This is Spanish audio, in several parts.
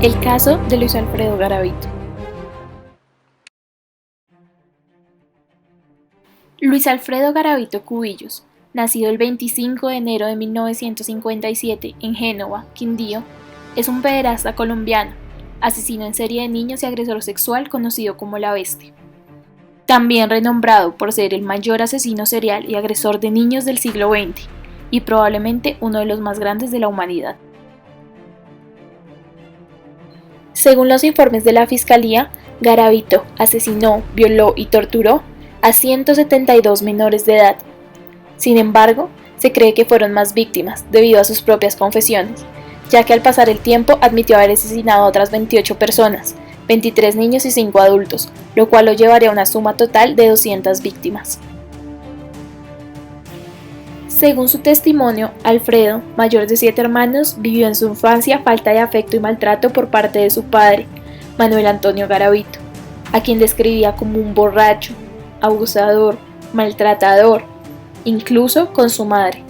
El caso de Luis Alfredo Garavito. Luis Alfredo Garavito Cubillos, nacido el 25 de enero de 1957 en Génova, Quindío, es un pederasta colombiano, asesino en serie de niños y agresor sexual conocido como La Bestia. También renombrado por ser el mayor asesino serial y agresor de niños del siglo XX, y probablemente uno de los más grandes de la humanidad. Según los informes de la Fiscalía, Garavito asesinó, violó y torturó a 172 menores de edad. Sin embargo, se cree que fueron más víctimas debido a sus propias confesiones, ya que al pasar el tiempo admitió haber asesinado a otras 28 personas, 23 niños y 5 adultos, lo cual lo llevaría a una suma total de 200 víctimas. Según su testimonio, Alfredo, mayor de 7 hermanos, vivió en su infancia falta de afecto y maltrato por parte de su padre, Manuel Antonio Garavito, a quien describía como un borracho, abusador, maltratador, incluso con su madre,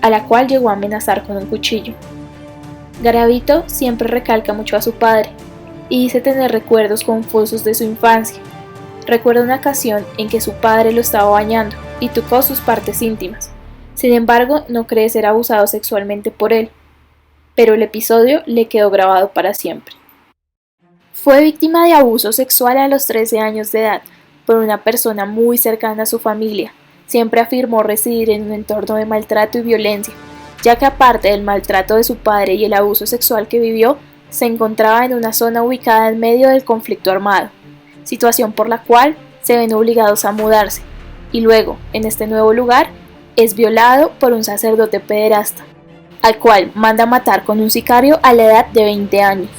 a la cual llegó a amenazar con un cuchillo. Garavito siempre recalca mucho a su padre y dice tener recuerdos confusos de su infancia. Recuerda una ocasión en que su padre lo estaba bañando y tocó sus partes íntimas. Sin embargo, no cree ser abusado sexualmente por él, pero el episodio le quedó grabado para siempre. Fue víctima de abuso sexual a los 13 años de edad por una persona muy cercana a su familia. Siempre afirmó residir en un entorno de maltrato y violencia, ya que aparte del maltrato de su padre y el abuso sexual que vivió, se encontraba en una zona ubicada en medio del conflicto armado, situación por la cual se ven obligados a mudarse, y luego, en este nuevo lugar, es violado por un sacerdote pederasta, al cual manda matar con un sicario a la edad de 20 años.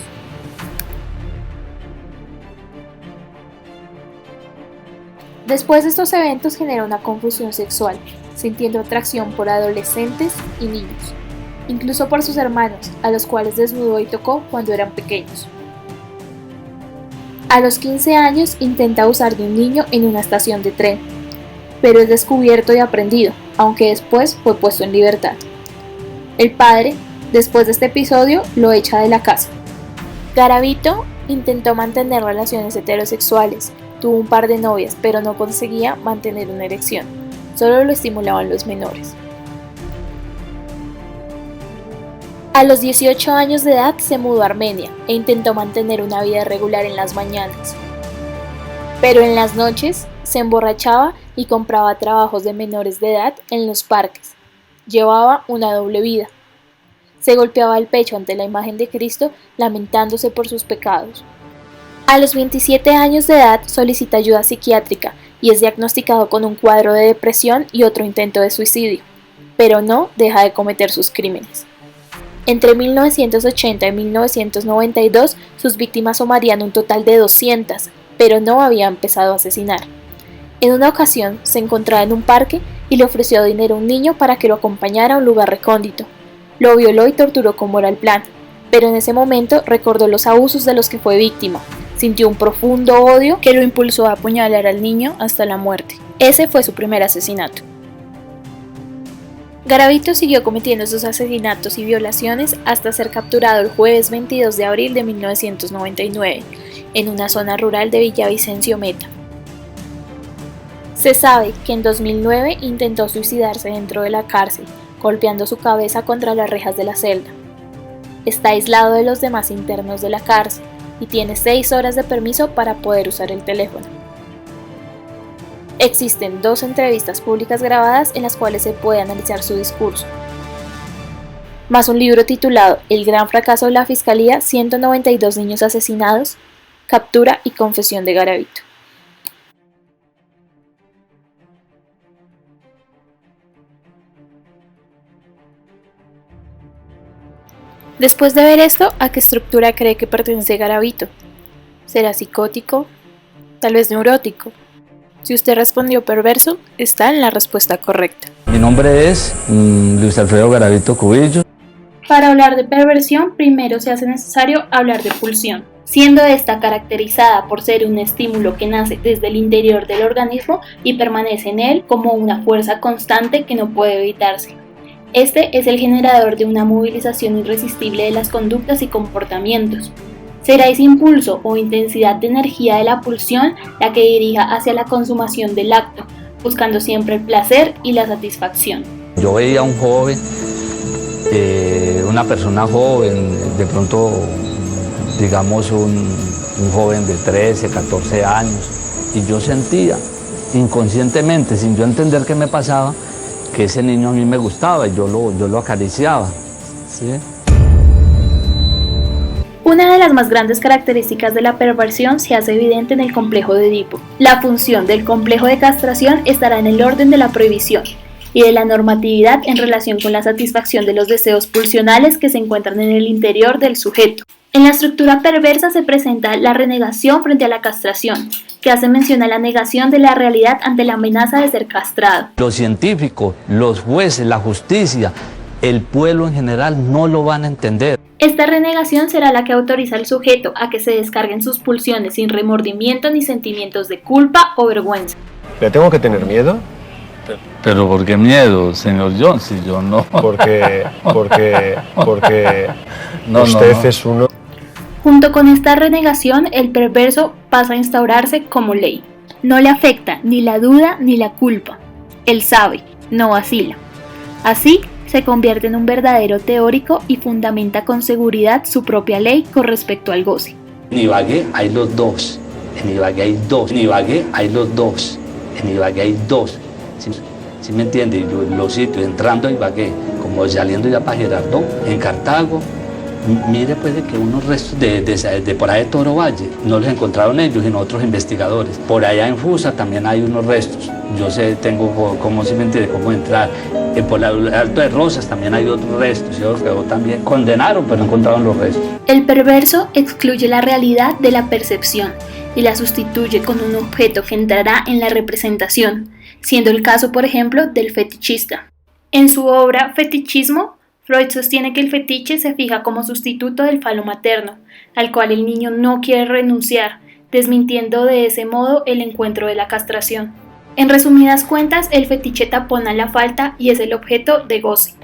Después de estos eventos genera una confusión sexual, sintiendo atracción por adolescentes y niños, incluso por sus hermanos, a los cuales desnudó y tocó cuando eran pequeños. A los 15 años intenta abusar de un niño en una estación de tren, pero es descubierto y aprendido, aunque después fue puesto en libertad. El padre, después de este episodio, lo echa de la casa. Garavito intentó mantener relaciones heterosexuales, tuvo un par de novias, pero no conseguía mantener una erección, solo lo estimulaban los menores. A los 18 años de edad se mudó a Armenia e intentó mantener una vida regular en las mañanas, pero en las noches se emborrachaba y compraba trabajos de menores de edad en los parques. Llevaba una doble vida. Se golpeaba el pecho ante la imagen de Cristo, lamentándose por sus pecados. A los 27 años de edad solicita ayuda psiquiátrica y es diagnosticado con un cuadro de depresión y otro intento de suicidio, pero no deja de cometer sus crímenes. Entre 1980 y 1992, sus víctimas sumarían un total de 200, pero no había empezado a asesinar. En una ocasión se encontraba en un parque y le ofreció dinero a un niño para que lo acompañara a un lugar recóndito. Lo violó y torturó como era el plan, pero en ese momento recordó los abusos de los que fue víctima. Sintió un profundo odio que lo impulsó a apuñalar al niño hasta la muerte. Ese fue su primer asesinato. Garavito siguió cometiendo sus asesinatos y violaciones hasta ser capturado el jueves 22 de abril de 1999, en una zona rural de Villavicencio Meta. Se sabe que en 2009 intentó suicidarse dentro de la cárcel, golpeando su cabeza contra las rejas de la celda. Está aislado de los demás internos de la cárcel y tiene 6 horas de permiso para poder usar el teléfono. Existen 2 entrevistas públicas grabadas en las cuales se puede analizar su discurso, más un libro titulado El gran fracaso de la Fiscalía, 192 niños asesinados, captura y confesión de Garavito. Después de ver esto, ¿a qué estructura cree que pertenece Garavito? ¿Será psicótico? ¿Tal vez neurótico? Si usted respondió perverso, está en la respuesta correcta. Mi nombre es Luis Alfredo Garavito Cubillos. Para hablar de perversión, primero se hace necesario hablar de pulsión, siendo esta caracterizada por ser un estímulo que nace desde el interior del organismo y permanece en él como una fuerza constante que no puede evitarse. Este es el generador de una movilización irresistible de las conductas y comportamientos. Será ese impulso o intensidad de energía de la pulsión la que dirija hacia la consumación del acto, buscando siempre el placer y la satisfacción. Yo veía a un joven, una persona joven, de pronto, digamos, un joven de 13, 14 años, y yo sentía inconscientemente, sin yo entender qué me pasaba, que ese niño a mí me gustaba y yo lo acariciaba, ¿sí? Una de las más grandes características de la perversión se hace evidente en el complejo de Edipo. La función del complejo de castración estará en el orden de la prohibición y de la normatividad en relación con la satisfacción de los deseos pulsionales que se encuentran en el interior del sujeto. En la estructura perversa se presenta la renegación frente a la castración, que hace mención a la negación de la realidad ante la amenaza de ser castrado. Los científicos, los jueces, la justicia, el pueblo en general no lo van a entender. Esta renegación será la que autoriza al sujeto a que se descarguen sus pulsiones sin remordimiento ni sentimientos de culpa o vergüenza. ¿Le tengo que tener miedo? Pero ¿por qué miedo, señor John? Si yo no. Porque No, usted no. es uno. Junto con esta renegación, el perverso pasa a instaurarse como ley. No le afecta ni la duda ni la culpa. Él sabe, no vacila. Así, se convierte en un verdadero teórico y fundamenta con seguridad su propia ley con respecto al goce. En Ibagué hay los dos, en Ibagué hay dos, en Ibagué hay los dos, en Ibagué hay dos. ¿Sí me entiende? Los sitios, entrando a Ibagué, como saliendo ya para Girardot, en Cartago, mire pues de que unos restos de por ahí de Toro Valle, no los encontraron ellos, sino otros investigadores. Por allá en Fusa también hay unos restos. Yo sé, tengo cómo, ¿sí me entiende?, cómo entrar. Por el Alto de Rosas también hay otros restos, y otros que también condenaron, pero no encontraron los restos. El perverso excluye la realidad de la percepción y la sustituye con un objeto que entrará en la representación, siendo el caso, por ejemplo, del fetichista. En su obra Fetichismo, Freud sostiene que el fetiche se fija como sustituto del falo materno, al cual el niño no quiere renunciar, desmintiendo de ese modo el encuentro de la castración. En resumidas cuentas, el fetiche tapona la falta y es el objeto de goce.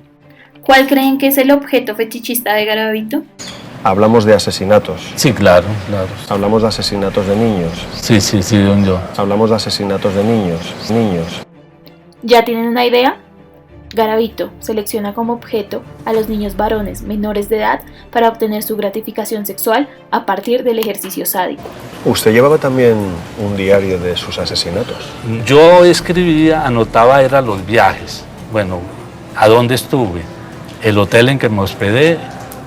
¿Cuál creen que es el objeto fetichista de Garavito? Hablamos de asesinatos. Sí, claro. Hablamos de asesinatos de niños. Sí, don John. Hablamos de asesinatos de niños. ¿Ya tienen una idea? Garavito selecciona como objeto a los niños varones menores de edad para obtener su gratificación sexual a partir del ejercicio sádico. ¿Usted llevaba también un diario de sus asesinatos? Yo escribía, anotaba, eran los viajes. Bueno, a dónde estuve, el hotel en que me hospedé,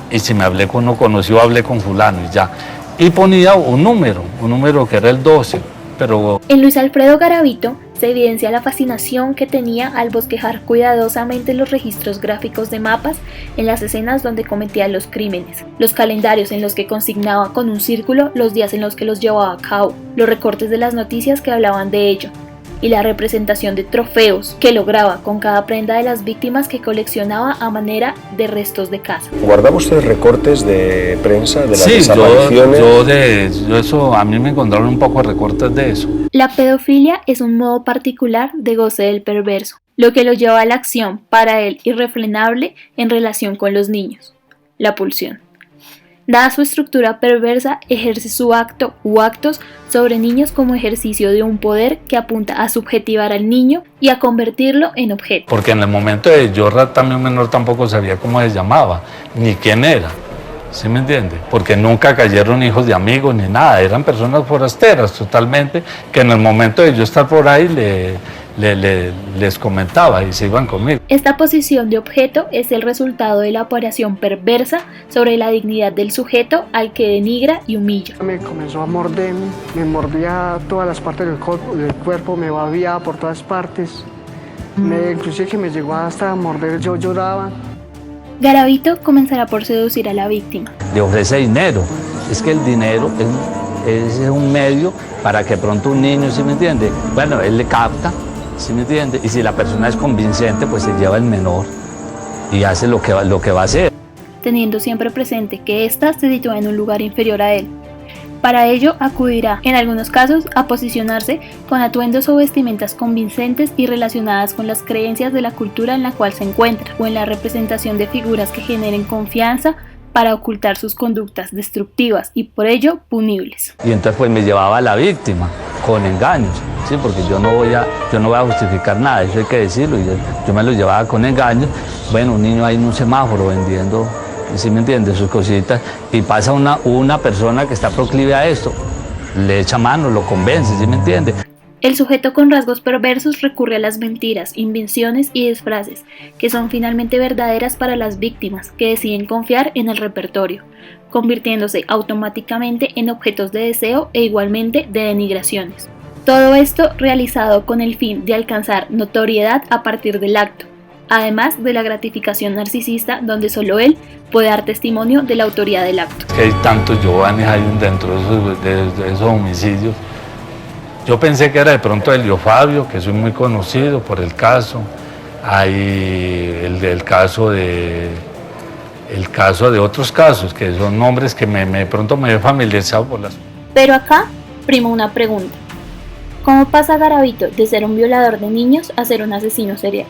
y si me hablé con uno conocido, hablé con fulano y ya. Y ponía un número que era el 12, pero... En Luis Alfredo Garavito se evidencia la fascinación que tenía al bosquejar cuidadosamente los registros gráficos de mapas en las escenas donde cometía los crímenes, los calendarios en los que consignaba con un círculo los días en los que los llevaba a cabo, los recortes de las noticias que hablaban de ello, y la representación de trofeos que lograba con cada prenda de las víctimas que coleccionaba a manera de restos de caza. ¿Guardaba usted recortes de prensa de las sí, desapariciones? yo eso, a mí me encontraron un poco de recortes de eso. La pedofilia es un modo particular de goce del perverso, lo que lo lleva a la acción para él irrefrenable en relación con los niños, la pulsión. Dada su estructura perversa, ejerce su acto u actos sobre niños como ejercicio de un poder que apunta a subjetivar al niño y a convertirlo en objeto. Porque en el momento de yo también menor tampoco sabía cómo se llamaba, ni quién era. ¿Sí me entiende? Porque nunca cayeron hijos de amigos ni nada, eran personas forasteras totalmente, que en el momento de yo estar por ahí les comentaba y se iban conmigo. Esta posición de objeto es el resultado de la operación perversa sobre la dignidad del sujeto al que denigra y humilla. Me comenzó a morderme, me mordía todas las partes del cuerpo, me babía por todas partes, inclusive que me llegó hasta a morder, yo lloraba. Garavito comenzará por seducir a la víctima. Le ofrece dinero. Es que el dinero es un medio para que pronto un niño, ¿sí me entiende? Bueno, él le capta, ¿sí me entiende? Y si la persona es convincente, pues se lleva el menor y hace lo que va a hacer. Teniendo siempre presente que ésta se sitúa en un lugar inferior a él. Para ello acudirá, en algunos casos, a posicionarse con atuendos o vestimentas convincentes y relacionadas con las creencias de la cultura en la cual se encuentra, o en la representación de figuras que generen confianza, para ocultar sus conductas destructivas y por ello punibles. Y entonces pues me llevaba a la víctima con engaños, ¿sí? Porque yo no voy a justificar nada, eso hay que decirlo, y yo me lo llevaba con engaños. Bueno, un niño ahí en un semáforo vendiendo, ¿sí me entiendes?, sus cositas, y pasa una persona que está proclive a esto, le echa mano, lo convence, ¿sí me entiendes? El sujeto con rasgos perversos recurre a las mentiras, invenciones y disfraces, que son finalmente verdaderas para las víctimas, que deciden confiar en el repertorio, convirtiéndose automáticamente en objetos de deseo e igualmente de denigraciones. Todo esto realizado con el fin de alcanzar notoriedad a partir del acto, además de la gratificación narcisista donde solo él puede dar testimonio de la autoría del acto. Que hay tantos Giovanni hay dentro de esos homicidios. Yo pensé que era de pronto Helio Fabio, que soy muy conocido por el caso. Hay el caso de otros casos, que son nombres que pronto me he familiarizado por las... Pero acá prima una pregunta. ¿Cómo pasa Garavito de ser un violador de niños a ser un asesino serial?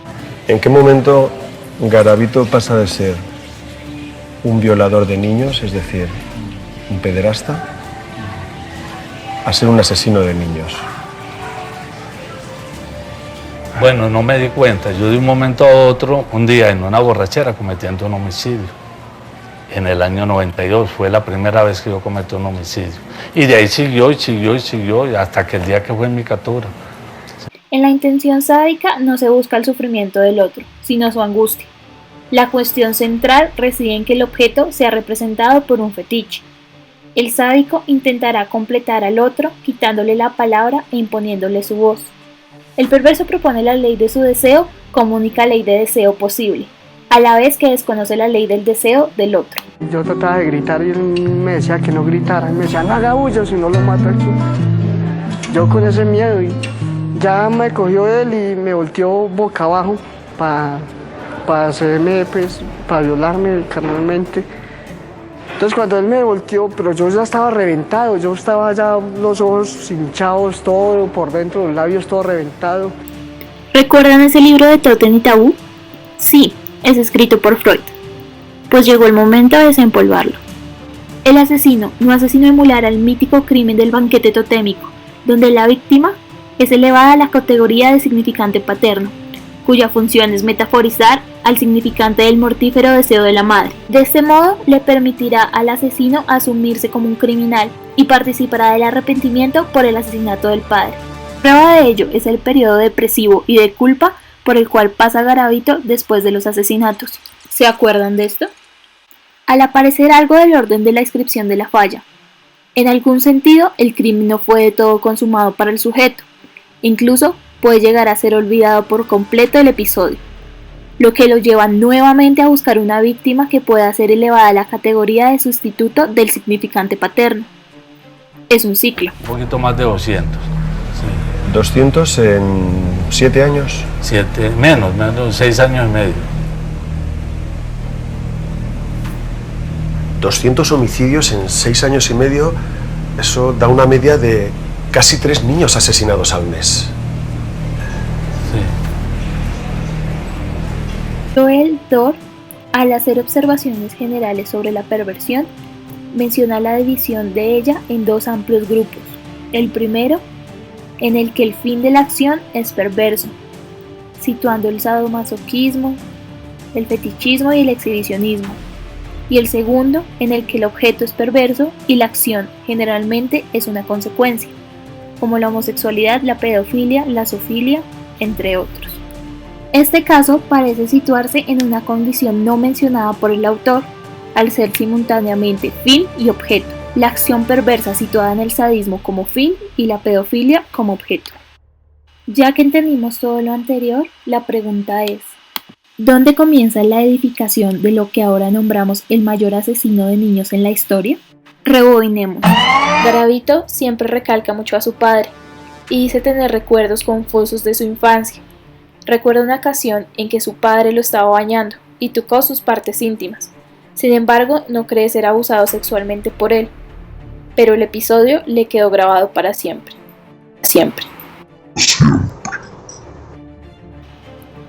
¿En qué momento Garavito pasa de ser un violador de niños, es decir, un pederasta, a ser un asesino de niños? Bueno, no me di cuenta. Yo de un momento a otro, un día en una borrachera cometiendo un homicidio. En el año 92 fue la primera vez que yo cometí un homicidio. Y de ahí siguió, y hasta que el día que fue en mi captura. En la intención sádica no se busca el sufrimiento del otro, sino su angustia. La cuestión central reside en que el objeto sea representado por un fetiche. El sádico intentará completar al otro quitándole la palabra e imponiéndole su voz. El perverso propone la ley de su deseo como única ley de deseo posible, a la vez que desconoce la ley del deseo del otro. Yo trataba de gritar y él me decía que no gritara, me decía no haga bulla si no lo mato aquí. Yo con ese miedo, y ya me cogió él y me volteó boca abajo para hacerme, pues, para violarme carnalmente. Entonces cuando él me volteó, pero yo ya estaba reventado, yo estaba ya los ojos hinchados, todo por dentro, los labios todo reventado. ¿Recuerdan ese libro de Tótem y Tabú? Sí, es escrito por Freud. Pues llegó el momento de desempolvarlo. El asesino no asesinó emular al mítico crimen del banquete totémico, donde la víctima es elevada a la categoría de significante paterno, cuya función es metaforizar al significante del mortífero deseo de la madre. De este modo, le permitirá al asesino asumirse como un criminal y participará del arrepentimiento por el asesinato del padre. Prueba de ello es el periodo depresivo y de culpa por el cual pasa Garavito después de los asesinatos. ¿Se acuerdan de esto? Al aparecer algo del orden de la inscripción de la falla, en algún sentido el crimen no fue de todo consumado para el sujeto, incluso puede llegar a ser olvidado por completo el episodio, lo que lo lleva nuevamente a buscar una víctima que pueda ser elevada a la categoría de sustituto del significante paterno. Es un ciclo. Un poquito más de 200. Sí. 200 en 7 años. Menos, 6 años y medio. 200 homicidios en 6 años y medio, eso da una media de casi 3 niños asesinados al mes. Joel Dor, al hacer observaciones generales sobre la perversión, menciona la división de ella en dos amplios grupos. El primero, en el que el fin de la acción es perverso, situando el sadomasoquismo, el fetichismo y el exhibicionismo. Y el segundo, en el que el objeto es perverso y la acción generalmente es una consecuencia, como la homosexualidad, la pedofilia, la zoofilia, entre otros. Este caso parece situarse en una condición no mencionada por el autor, al ser simultáneamente fin y objeto, la acción perversa situada en el sadismo como fin y la pedofilia como objeto. Ya que entendimos todo lo anterior, la pregunta es, ¿dónde comienza la edificación de lo que ahora nombramos el mayor asesino de niños en la historia? Rebobinemos. Garavito siempre recalca mucho a su padre y dice tener recuerdos confusos de su infancia. Recuerda una ocasión en que su padre lo estaba bañando y tocó sus partes íntimas. Sin embargo, no cree ser abusado sexualmente por él, pero el episodio le quedó grabado para siempre. Siempre.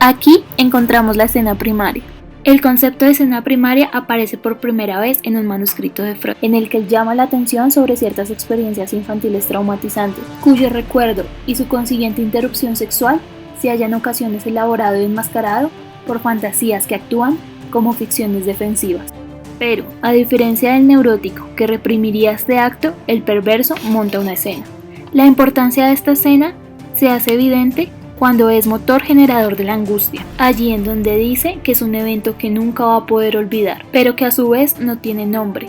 Aquí encontramos la escena primaria. El concepto de escena primaria aparece por primera vez en un manuscrito de Freud, en el que él llama la atención sobre ciertas experiencias infantiles traumatizantes, cuyo recuerdo y su consiguiente interrupción sexual se halla en ocasiones elaborado y enmascarado por fantasías que actúan como ficciones defensivas. Pero, a diferencia del neurótico que reprimiría este acto, el perverso monta una escena. La importancia de esta escena se hace evidente cuando es motor generador de la angustia, allí en donde dice que es un evento que nunca va a poder olvidar, pero que a su vez no tiene nombre.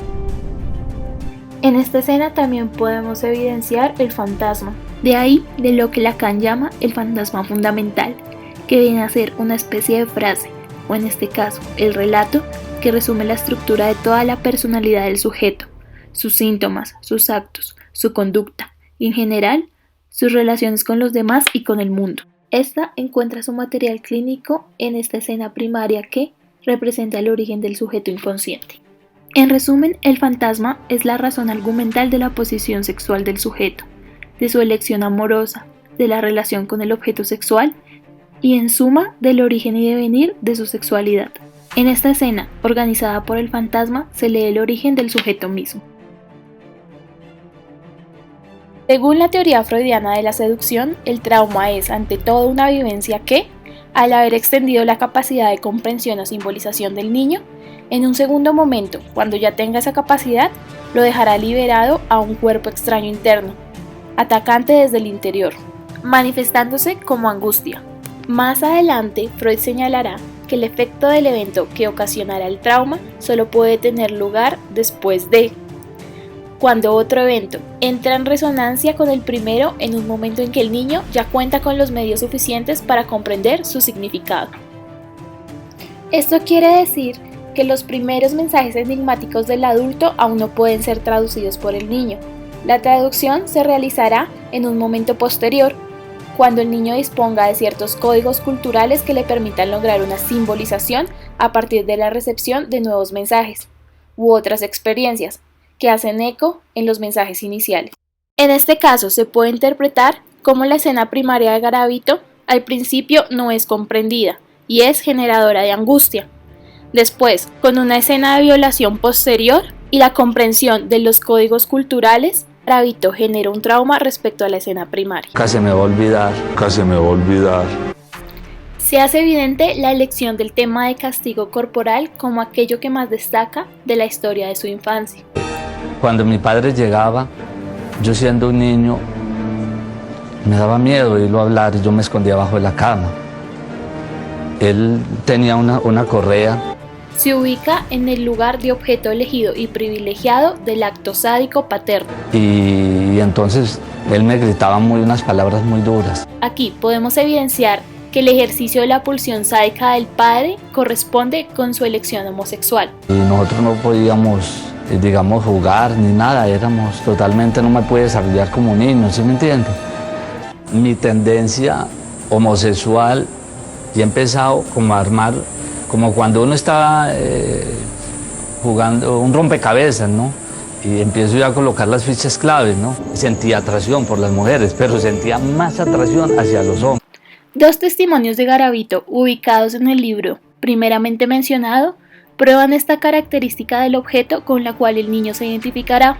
En esta escena también podemos evidenciar el fantasma, de ahí de lo que Lacan llama el fantasma fundamental, que viene a ser una especie de frase, o en este caso, el relato, que resume la estructura de toda la personalidad del sujeto, sus síntomas, sus actos, su conducta y en general, sus relaciones con los demás y con el mundo. Esta encuentra su material clínico en esta escena primaria que representa el origen del sujeto inconsciente. En resumen, el fantasma es la razón argumental de la posición sexual del sujeto, de su elección amorosa, de la relación con el objeto sexual y en suma del origen y devenir de su sexualidad. En esta escena, organizada por el fantasma, se lee el origen del sujeto mismo. Según la teoría freudiana de la seducción, el trauma es ante todo una vivencia que, al haber extendido la capacidad de comprensión o simbolización del niño, en un segundo momento, cuando ya tenga esa capacidad, lo dejará liberado a un cuerpo extraño interno, atacante desde el interior, manifestándose como angustia. Más adelante, Freud señalará que el efecto del evento que ocasionará el trauma solo puede tener lugar después de cuando otro evento entra en resonancia con el primero en un momento en que el niño ya cuenta con los medios suficientes para comprender su significado. Esto quiere decir que los primeros mensajes enigmáticos del adulto aún no pueden ser traducidos por el niño. La traducción se realizará en un momento posterior, cuando el niño disponga de ciertos códigos culturales que le permitan lograr una simbolización a partir de la recepción de nuevos mensajes u otras experiencias que hacen eco en los mensajes iniciales. En este caso se puede interpretar como la escena primaria de Garavito al principio no es comprendida y es generadora de angustia. Después, con una escena de violación posterior y la comprensión de los códigos culturales, Garavito genera un trauma respecto a la escena primaria. Casi me va a olvidar, casi me va a olvidar. Se hace evidente la elección del tema de castigo corporal como aquello que más destaca de la historia de su infancia. Cuando mi padre llegaba, yo siendo un niño, me daba miedo oírlo hablar y yo me escondía bajo de la cama. Él tenía una correa. Se ubica en el lugar de objeto elegido y privilegiado del acto sádico paterno. Y entonces él me gritaba unas palabras muy duras. Aquí podemos evidenciar que el ejercicio de la pulsión sádica del padre corresponde con su elección homosexual. Y nosotros no podíamos, digamos, jugar ni nada, no me pude desarrollar como niño, ¿sí me entiende? Mi tendencia homosexual y he empezado como a armar, como cuando uno está jugando un rompecabezas, ¿no? Y empiezo ya a colocar las fichas claves, ¿no? Sentía atracción por las mujeres, pero sentía más atracción hacia los hombres. Dos testimonios de Garavito ubicados en el libro primeramente mencionado prueban esta característica del objeto con la cual el niño se identificará.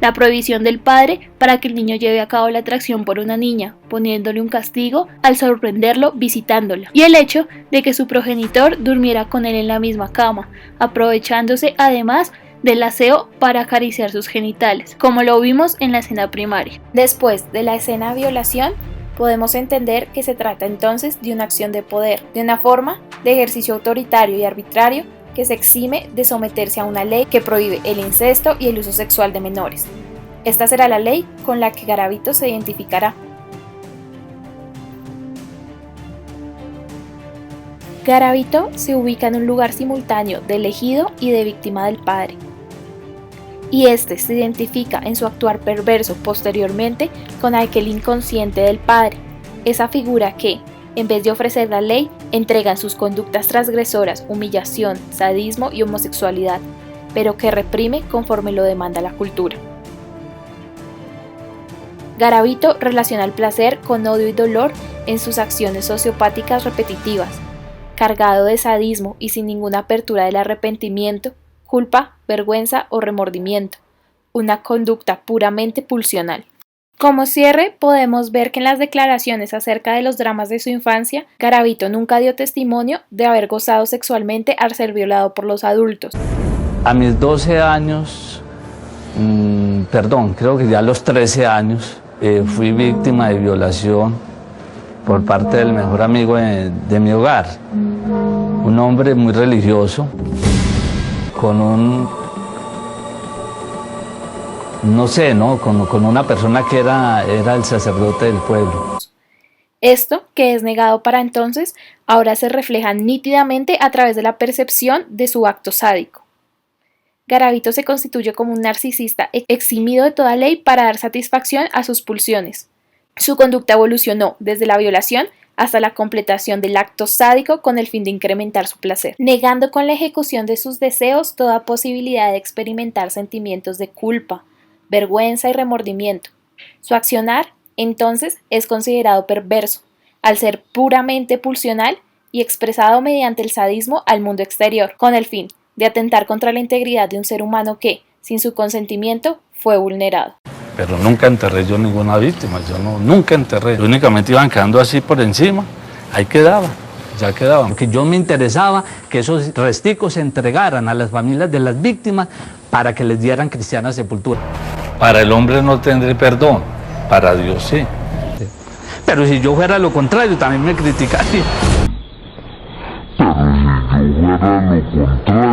La prohibición del padre para que el niño lleve a cabo la atracción por una niña, poniéndole un castigo al sorprenderlo visitándola, y el hecho de que su progenitor durmiera con él en la misma cama, aprovechándose además del aseo para acariciar sus genitales, como lo vimos en la escena primaria. Después de la escena de violación, podemos entender que se trata entonces de una acción de poder, de una forma de ejercicio autoritario y arbitrario que se exime de someterse a una ley que prohíbe el incesto y el uso sexual de menores. Esta será la ley con la que Garavito se identificará. Garavito se ubica en un lugar simultáneo de elegido y de víctima del padre. Y este se identifica en su actuar perverso posteriormente con aquel inconsciente del padre, esa figura que, en vez de ofrecer la ley, entrega en sus conductas transgresoras humillación, sadismo y homosexualidad, pero que reprime conforme lo demanda la cultura. Garavito relaciona el placer con odio y dolor en sus acciones sociopáticas repetitivas, cargado de sadismo y sin ninguna apertura del arrepentimiento, culpa, vergüenza o remordimiento, una conducta puramente pulsional. Como cierre, podemos ver que en las declaraciones acerca de los dramas de su infancia, Garavito nunca dio testimonio de haber gozado sexualmente al ser violado por los adultos. A mis 12 años, creo que ya a los 13 años, fui víctima de violación por parte del mejor amigo de mi hogar. Un hombre muy religioso, con con una persona que era el sacerdote del pueblo. Esto, que es negado para entonces, ahora se refleja nítidamente a través de la percepción de su acto sádico. Garavito se constituye como un narcisista eximido de toda ley para dar satisfacción a sus pulsiones. Su conducta evolucionó desde la violación hasta la completación del acto sádico con el fin de incrementar su placer, negando con la ejecución de sus deseos toda posibilidad de experimentar sentimientos de culpa, vergüenza y remordimiento. Su accionar, entonces, es considerado perverso, al ser puramente pulsional y expresado mediante el sadismo al mundo exterior, con el fin de atentar contra la integridad de un ser humano que, sin su consentimiento, fue vulnerado. Pero nunca enterré yo ninguna víctima, nunca enterré. Únicamente iban quedando así por encima, ahí quedaba. Ya quedaban. Porque yo me interesaba que esos resticos se entregaran a las familias de las víctimas para que les dieran cristiana sepultura. Para el hombre no tendré perdón, para Dios sí. Pero si yo fuera lo contrario, también me criticaría. Pero si yo fuera lo contrario,